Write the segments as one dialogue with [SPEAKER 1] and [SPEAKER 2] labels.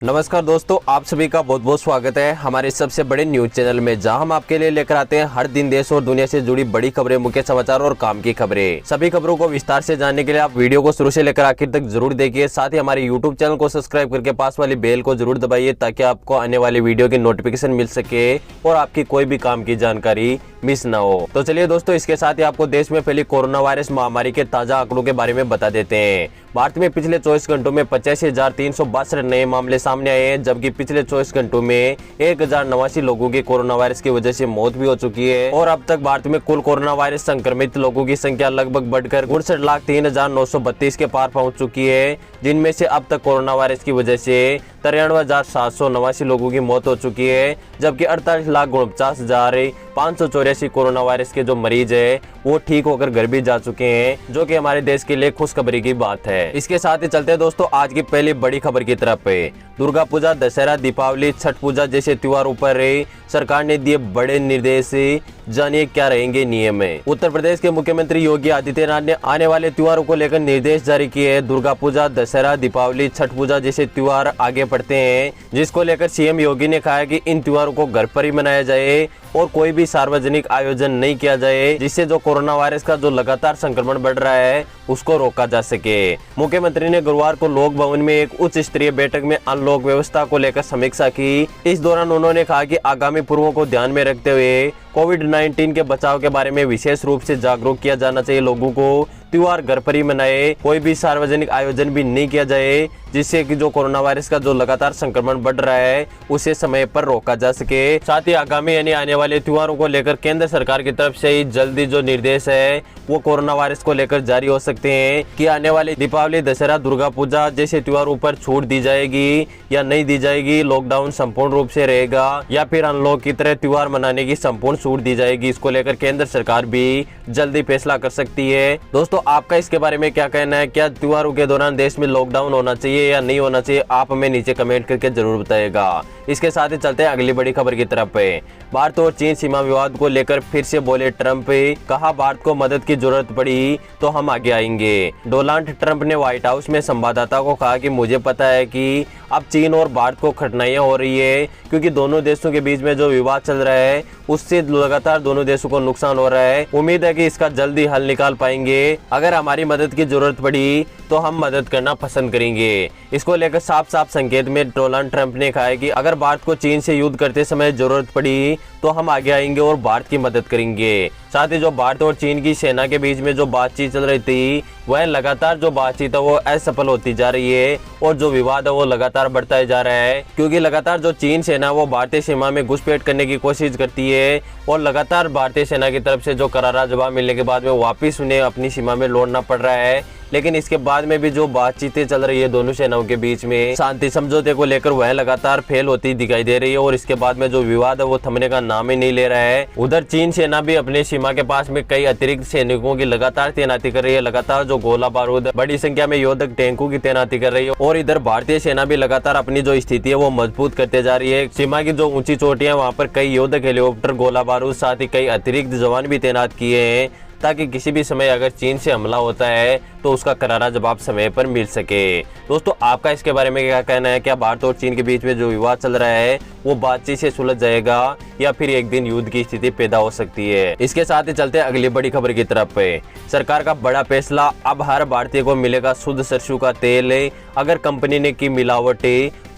[SPEAKER 1] नमस्कार दोस्तों, आप सभी का बहुत बहुत स्वागत है हमारे सबसे बड़े न्यूज चैनल में, जहां हम आपके लिए लेकर आते हैं हर दिन देश और दुनिया से जुड़ी बड़ी खबरें, मुख्य समाचार और काम की खबरें। सभी खबरों को विस्तार से जानने के लिए आप वीडियो को शुरू से लेकर आखिर तक जरूर देखिए। साथ ही हमारे यूट्यूब चैनल को सब्सक्राइब करके पास वाली बेल को जरूर दबाइए, ताकि आपको आने वाली वीडियो की नोटिफिकेशन मिल सके और आपकी कोई भी काम की जानकारी मिस ना हो। तो चलिए दोस्तों, इसके साथ ही आपको देश में फैली कोरोना वायरस महामारी के ताजा आंकड़ों के बारे में बता देते हैं। भारत में पिछले 24 घंटों में 85,362 नए मामले सामने आए हैं, जबकि पिछले 24 घंटों में 1,089 लोगों की कोरोना वायरस की वजह से मौत भी हो चुकी है। और अब तक भारत में कुल कोरोना वायरस संक्रमित लोगों की संख्या लगभग बढ़कर 69,03,932 के पार पहुंच चुकी है, जिनमें से अब तक कोरोना वायरस की वजह से 93,789 लोगों की मौत हो चुकी है, जबकि 48,49,584 कोरोना वायरस के जो मरीज है वो ठीक होकर घर भी जा चुके हैं, जो कि हमारे देश के लिए खुशखबरी की बात है। इसके साथ ही चलते हैं दोस्तों आज की पहली बड़ी खबर की तरफ। दुर्गा पूजा, दशहरा, दीपावली, छठ पूजा जैसे त्योहारों पर सरकार ने दिए बड़े निर्देश, जानिए क्या रहेंगे नियम। उत्तर प्रदेश के मुख्यमंत्री योगी आदित्यनाथ ने आने वाले त्योहारों को लेकर निर्देश जारी किए हैं। दुर्गा पूजा, दशहरा, दीपावली, छठ पूजा जैसे त्योहार आगे बढ़ते हैं, जिसको लेकर सीएम योगी ने कहा है कि इन त्योहारों को घर पर ही मनाया जाए और कोई भी सार्वजनिक आयोजन नहीं किया जाए, जिससे जो कोरोना वायरस का जो लगातार संक्रमण बढ़ रहा है उसको रोका जा सके। मुख्यमंत्री ने गुरुवार को लोक भवन में एक उच्च स्तरीय बैठक में अनलॉक व्यवस्था को लेकर समीक्षा की। इस दौरान उन्होंने कहा कि आगामी पर्वों को ध्यान में रखते हुए कोविड-19 के बचाव के बारे में विशेष रूप से जागरूक किया जाना चाहिए। लोगों को त्योहार घर पर ही मनाए, कोई भी सार्वजनिक आयोजन भी नहीं किया जाए, जिससे कि जो कोरोना वायरस का जो लगातार संक्रमण बढ़ रहा है उसे समय पर रोका जा सके। साथ ही आगामी यानी आने वाले त्योहारों को लेकर केंद्र सरकार की तरफ से ही जल्दी जो निर्देश है वो कोरोना वायरस को लेकर जारी हो सकते हैं कि आने वाले दीपावली, दशहरा, दुर्गा पूजा जैसे त्योहारों पर छूट दी जाएगी या नहीं दी जाएगी, लॉकडाउन संपूर्ण रूप से रहेगा या फिर अनलॉक की तरह त्योहार मनाने की संपूर्ण छूट दी जाएगी। इसको लेकर केंद्र सरकार भी जल्दी फैसला कर सकती है। दोस्तों, आपका इसके बारे में क्या कहना है? क्या त्योहारों के दौरान देश में लॉकडाउन होना चाहिए या नहीं होना चाहिए? आप हमें नीचे कमेंट करके जरूर बताइएगा। इसके साथ ही चलते हैं अगली बड़ी खबर की तरफ। भारत और चीन सीमा विवाद को लेकर फिर से बोले ट्रंप, कहा भारत को मदद की जरूरत पड़ी तो हम आगे आएंगे। डोनाल्ड ट्रंप ने व्हाइट हाउस में संवाददाता को कहा कि मुझे पता है कि अब चीन और भारत को कठिनाइयां हो रही है, क्योंकि दोनों देशों के बीच में जो विवाद चल रहा है उससे लगातार दोनों देशों को नुकसान हो रहा है। उम्मीद है कि इसका जल्दी हल निकाल पाएंगे। अगर हमारी मदद की जरूरत पड़ी तो हम मदद करना पसंद करेंगे। इसको लेकर साफ साफ संकेत में डोनाल्ड ट्रंप ने कहा है कि अगर भारत को चीन से युद्ध करते समय जरूरत पड़ी तो हम आगे आएंगे और भारत की मदद करेंगे। साथ ही जो भारत और चीन की सेना के बीच में जो बातचीत चल रही थी वह लगातार जो बातचीत है वो असफल होती जा रही है और जो विवाद है वो लगातार बढ़ता जा रहा है, क्योंकि लगातार जो चीन सेना वो भारतीय सीमा में घुसपैठ करने की कोशिश करती है और लगातार भारतीय सेना की तरफ से जो करारा जवाब मिलने के बाद में वापिस उन्हें अपनी सीमा में लौटना पड़ रहा है। लेकिन इसके बाद में भी जो बातचीतें चल रही है दोनों सेनाओं के बीच में शांति समझौते को लेकर वह लगातार फेल होती दिखाई दे रही है और इसके बाद में जो विवाद है वो थमने का नाम ही नहीं ले रहा है। उधर चीन सेना भी अपने सीमा के पास में कई अतिरिक्त सैनिकों की लगातार तैनाती कर रही है, लगातार जो गोला बारूद, बड़ी संख्या में योद्धक टैंकों की तैनाती कर रही है और इधर भारतीय सेना भी लगातार अपनी जो स्थिति है वो मजबूत करते जा रही है। सीमा की जो ऊंची चोटियां वहां पर कई योद्धक, हेलीकॉप्टर, गोला बारूद, साथ ही कई अतिरिक्त जवान भी तैनात किए हैं, ताकि किसी भी समय अगर चीन से हमला होता है तो उसका करारा जवाब समय पर मिल सके। दोस्तों, आपका इसके बारे में क्या कहना है? क्या भारत और चीन के बीच में जो विवाद चल रहा है वो बातचीत से सुलझ जाएगा या फिर एक दिन युद्ध की स्थिति पैदा हो सकती है? इसके साथ ही चलते हैं अगली बड़ी खबर की तरफ। सरकार का बड़ा फैसला, अब हर भारतीय को मिलेगा शुद्ध सरसों का तेल। अगर कंपनी ने की मिलावट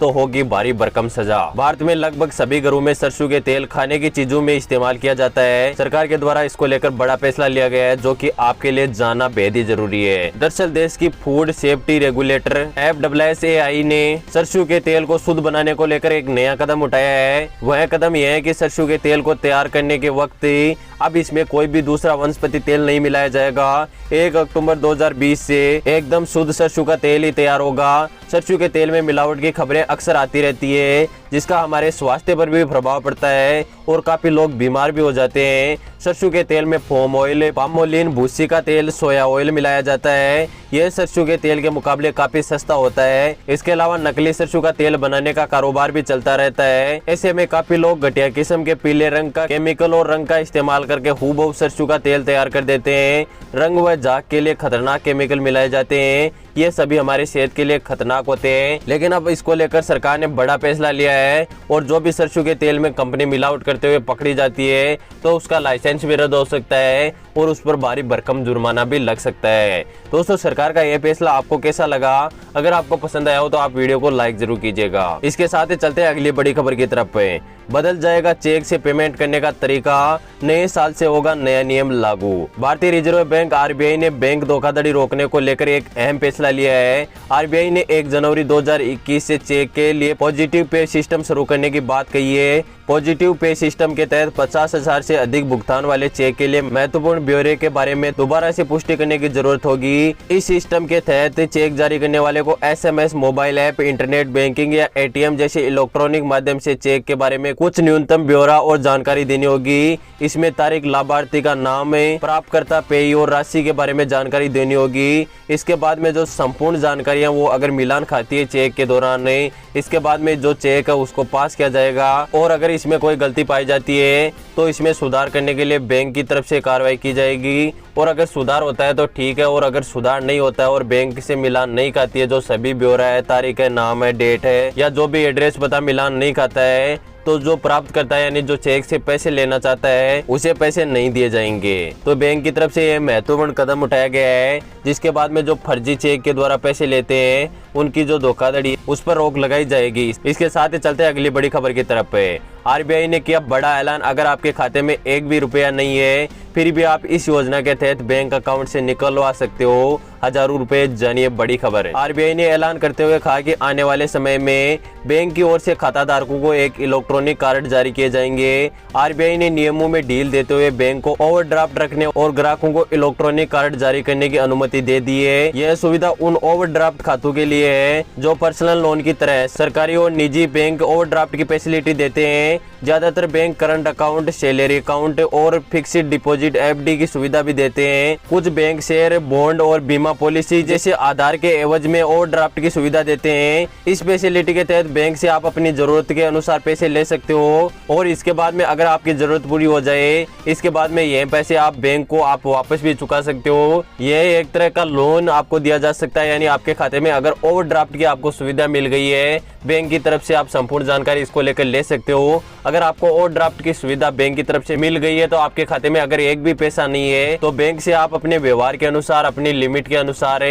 [SPEAKER 1] तो होगी भारी भरकम सजा। भारत में लगभग सभी घरों में सरसों के तेल खाने की चीजों में इस्तेमाल किया जाता है। सरकार के द्वारा इसको लेकर बड़ा फैसला लिया गया है, जो कि आपके लिए जानना बेहद ही जरूरी है। दरअसल देश की फूड सेफ्टी रेगुलेटर FSSAI ने सरसों के तेल को शुद्ध बनाने को लेकर एक नया कदम उठाया है। वह कदम यह है कि सरसों के तेल को तैयार करने के वक्त अब इसमें कोई भी दूसरा वनस्पति तेल नहीं मिलाया जाएगा। 1 अक्टूबर 2020 से एकदम शुद्ध सरसों का तेल ही तैयार होगा। सरसों के तेल में मिलावट की खबरें अक्सर आती रहती है, जिसका हमारे स्वास्थ्य पर भी प्रभाव पड़ता है और काफी लोग बीमार भी हो जाते हैं। सरसों के तेल में पाम ऑयल, पामोलिन, भूसी का तेल, सोया ऑयल मिलाया जाता है। यह सरसों के तेल के मुकाबले काफी सस्ता होता है। इसके अलावा नकली सरसों का तेल बनाने का कारोबार भी चलता रहता है। ऐसे में काफी लोग घटिया किस्म के पीले रंग का केमिकल और रंग का इस्तेमाल करके हूबहू सरसों का तेल तैयार कर देते हैं। रंग व झाग के लिए खतरनाक केमिकल मिलाए जाते हैं। ये सभी हमारे सेहत के लिए खतरनाक होते हैं। लेकिन अब इसको लेकर सरकार ने बड़ा फैसला लिया है और जो भी सरसों के तेल में कंपनी मिलावट करते हुए पकड़ी जाती है तो उसका लाइसेंस भी रद्द हो सकता है और उस पर भारी भरकम जुर्माना भी लग सकता है। दोस्तों, सरकार का यह फैसला आपको कैसा लगा? अगर आपको पसंद आया हो तो आप वीडियो को लाइक जरूर कीजिएगा। इसके साथ ही चलते हैं अगली बड़ी खबर की तरफ पे। बदल जाएगा चेक से पेमेंट करने का तरीका, नए साल से होगा नया नियम लागू। भारतीय रिजर्व बैंक आरबीआई ने बैंक धोखाधड़ी रोकने को लेकर एक अहम फैसला लिया है। आरबीआई ने 1 जनवरी 2021 से चेक के लिए पॉजिटिव पे सिस्टम शुरू करने की बात कही है। पॉजिटिव पे सिस्टम के तहत 50,000 से अधिक भुगतान वाले चेक के लिए महत्वपूर्ण ब्यौरे के बारे में दोबारा से पुष्टि करने की जरूरत होगी। इस सिस्टम के तहत चेक जारी करने वाले को SMS, mobile app, internet banking या ATM जैसे इलेक्ट्रॉनिक माध्यम से चेक के बारे में कुछ न्यूनतम ब्यौरा और जानकारी देनी होगी। इसमें तारीख, लाभार्थी का नाम, प्राप्तकर्ता, पेयी और राशि के बारे में जानकारी देनी होगी। इसके बाद में जो संपूर्ण जानकारियां वो अगर मिलान खाती है चेक के दौरान, इसके बाद में जो चेक है उसको पास किया जाएगा और अगर इसमें कोई गलती पाई जाती है तो इसमें सुधार करने के लिए बैंक की तरफ से कार्रवाई की जाएगी। और अगर सुधार होता है तो ठीक है, और अगर सुधार नहीं होता है और बैंक से मिलान नहीं खाती है, जो सभी ब्यौरा है, तारीख है, नाम है, डेट है या जो भी एड्रेस पता मिलान नहीं खाता है, तो जो प्राप्त करता है यानी जो चेक से पैसे लेना चाहता है उसे पैसे नहीं दिए जाएंगे। तो बैंक की तरफ से यह महत्वपूर्ण कदम उठाया गया है, जिसके बाद में जो फर्जी चेक के द्वारा पैसे लेते हैं उनकी जो धोखाधड़ी उस पर रोक लगाई जाएगी। इसके साथ ही चलते अगली बड़ी खबर की तरफ है। आरबीआई ने किया बड़ा ऐलान, अगर आपके खाते में एक भी रुपया नहीं है फिर भी आप इस योजना के तहत बैंक अकाउंट से निकलवा सकते हो हजारों रुपए। जानिए बड़ी खबर है। आरबीआई ने ऐलान करते हुए कहा कि आने वाले समय में बैंक की ओर से खाता धारकों को एक इलेक्ट्रॉनिक कार्ड जारी किए जाएंगे। आरबीआई ने नियमों में ढील देते हुए बैंक को ओवरड्राफ्ट रखने और ग्राहकों को इलेक्ट्रॉनिक कार्ड जारी करने की अनुमति दे दी है। यह सुविधा उन ओवरड्राफ्ट खातों के लिए है जो पर्सनल लोन की तरह है। सरकारी और निजी बैंक ओवरड्राफ्ट की फैसिलिटी देते हैं। ज्यादातर bank current account, salary account और फिक्स्ड डिपॉजिट FD की सुविधा भी देते हैं। कुछ बैंक शेयर, बॉन्ड और बीमा पॉलिसी जैसे आधार के एवज में ओवरड्राफ्ट की सुविधा देते हैं। इस फैसिलिटी के तहत बैंक से आप अपनी जरूरत के अनुसार पैसे ले सकते हो और इसके बाद में अगर आपकी जरूरत पूरी हो जाए इसके बाद में यह पैसे आप बैंक को आप वापस भी चुका सकते हो। यह एक तरह का लोन आपको दिया जा सकता है, यानी आपके खाते में अगर ओवरड्राफ्ट की आपको सुविधा मिल गई है बैंक की तरफ से, आप संपूर्ण जानकारी इसको लेकर ले सकते हो। अगर आपको ओवरड्राफ्ट की सुविधा बैंक की तरफ से मिल गई है तो आपके खाते में अगर एक भी पैसा नहीं है तो बैंक से आप अपने व्यवहार के अनुसार, अपनी लिमिट के अनुसार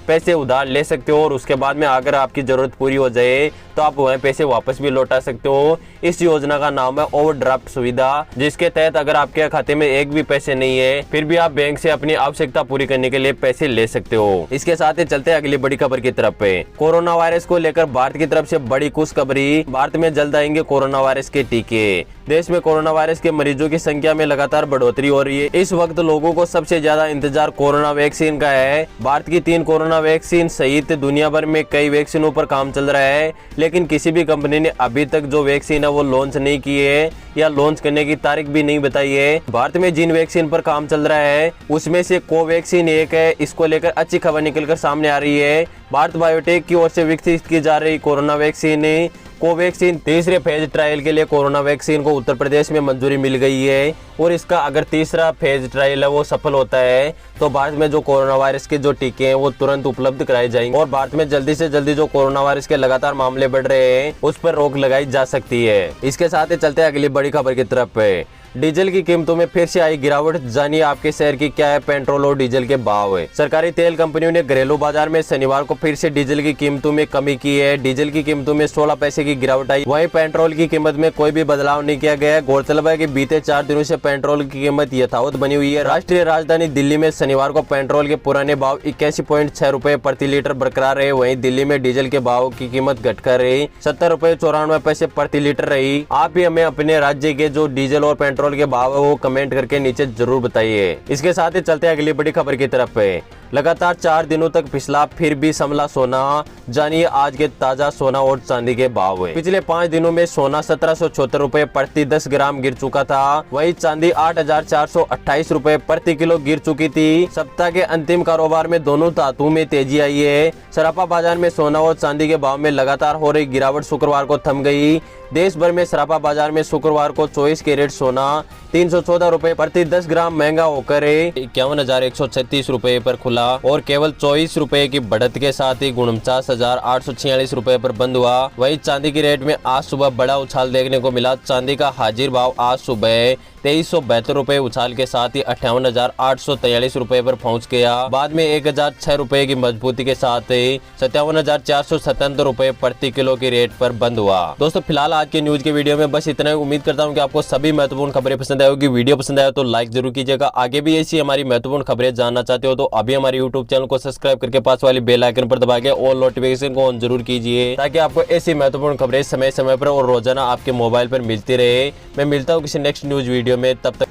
[SPEAKER 1] पैसे उधार ले सकते हो और उसके बाद में अगर आपकी जरूरत पूरी हो जाए तो आप वह पैसे वापस भी लौटा सकते हो। इस योजना का नाम है ओवरड्राफ्ट सुविधा, जिसके तहत अगर आपके खाते में एक भी पैसे नहीं है फिर भी आप बैंक से अपनी आवश्यकता पूरी करने के लिए पैसे ले सकते हो। इसके साथ ही चलते हैं अगली बड़ी खबर की तरफ पे। कोरोना वायरस को लेकर भारत की तरफ से बड़ी खुशखबरी, भारत में जल्द आएंगे कोरोना वायरस के टीके। देश में कोरोना वायरस के मरीजों की संख्या में लगातार बढ़ोतरी हो रही है। इस वक्त लोगों को सबसे ज्यादा इंतजार कोरोना वैक्सीन का है। भारत की 3 कोरोना वैक्सीन सहित दुनिया भर में कई वैक्सीनों पर काम चल रहा है, लेकिन किसी भी कंपनी ने अभी तक जो वैक्सीन है वो लॉन्च नहीं की है या लॉन्च करने की तारीख भी नहीं बताई है। भारत में जिन वैक्सीन पर काम चल रहा है उसमें से कोवैक्सीन एक है। इसको लेकर अच्छी खबर निकलकर सामने आ रही है। भारत बायोटेक की ओर से विकसित की जा रही कोरोना वैक्सीन कोवैक्सीन तीसरे फेज ट्रायल के लिए कोरोना वैक्सीन को उत्तर प्रदेश में मंजूरी मिल गई है और इसका अगर तीसरा फेज ट्रायल है वो सफल होता है तो भारत में जो कोरोना वायरस के जो टीके हैं वो तुरंत उपलब्ध कराए जाएंगे और भारत में जल्दी से जल्दी जो कोरोना वायरस के लगातार मामले बढ़ रहे हैं उस पर रोक लगाई जा सकती है। इसके साथ ही चलते हैं अगली बड़ी खबर की तरफ पे। डीजल की कीमतों में फिर से आई गिरावट, जानिए आपके शहर की क्या है पेट्रोल और डीजल के भाव है। सरकारी तेल कंपनियों ने घरेलू बाजार में शनिवार को फिर से डीजल की कीमतों में कमी की है। डीजल की कीमतों में 16 पैसे की गिरावट आई, वहीं पेट्रोल की कीमत में कोई भी बदलाव नहीं किया गया है। गौरतलब है कि बीते 4 दिनों से पेट्रोल की कीमत यथावत बनी हुई है। राष्ट्रीय राजधानी दिल्ली में शनिवार को पेट्रोल के पुराने भाव 81.6 रुपए प्रति लीटर बरकरार रहे, वहीं दिल्ली में डीजल के भाव की कीमत घटकर रही 70 रुपए 94 पैसे प्रति लीटर रही। आप भी हमें अपने राज्य के जो डीजल और पेट्रोल पेट्रोल के भाव है वो कमेंट करके नीचे जरूर बताइए। इसके साथ ही चलते हैं अगली बड़ी खबर की तरफ पे। लगातार 4 दिनों तक फिसला फिर भी संभला सोना, जानिए आज के ताजा सोना और चांदी के भाव हुए। पिछले 5 दिनों में सोना 1776 रुपए प्रति 10 ग्राम गिर चुका था, वही चांदी 8428 रुपए प्रति किलो गिर चुकी थी। सप्ताह के अंतिम कारोबार में दोनों धातुओं में तेजी आई है। सराफा बाजार में सोना और चांदी के भाव में लगातार हो रही गिरावट शुक्रवार को थम गई। देश भर में सराफा बाजार में शुक्रवार को 24 कैरेट सोना 314 रुपए प्रति 10 ग्राम महंगा होकर 51,136 रुपए पर खुला और केवल 24 रुपए की बढ़त के साथ ही 49,846 रुपए पर बंद हुआ। वहीं चांदी की रेट में आज सुबह बड़ा उछाल देखने को मिला। चांदी का हाजिर भाव आज सुबह 2372 रुपए उछाल के साथ ही 58,843 रुपए पर पहुंच गया। बाद में 1,006 रुपए की मजबूती के साथ 57,477 रुपए प्रति किलो की रेट पर बंद हुआ। दोस्तों फिलहाल आज के न्यूज के वीडियो में बस इतना ही। उम्मीद करता हूं कि आपको सभी महत्वपूर्ण खबरें पसंद आई होगी। वीडियो पसंद आया तो लाइक जरूर कीजिएगा। आगे भी ऐसी हमारी महत्वपूर्ण खबरें जानना चाहते हो तो अभी हमारे यूट्यूब चैनल को सब्सक्राइब करके पास वाली बेल आइकन पर दबा के ऑल नोटिफिकेशन को ऑन जरूर कीजिए, ताकि आपको ऐसी महत्वपूर्ण खबरें समय समय पर और रोजाना आपके मोबाइल पर मिलती रहे। मैं मिलता हूँ किसी नेक्स्ट न्यूज वीडियो में, तब तक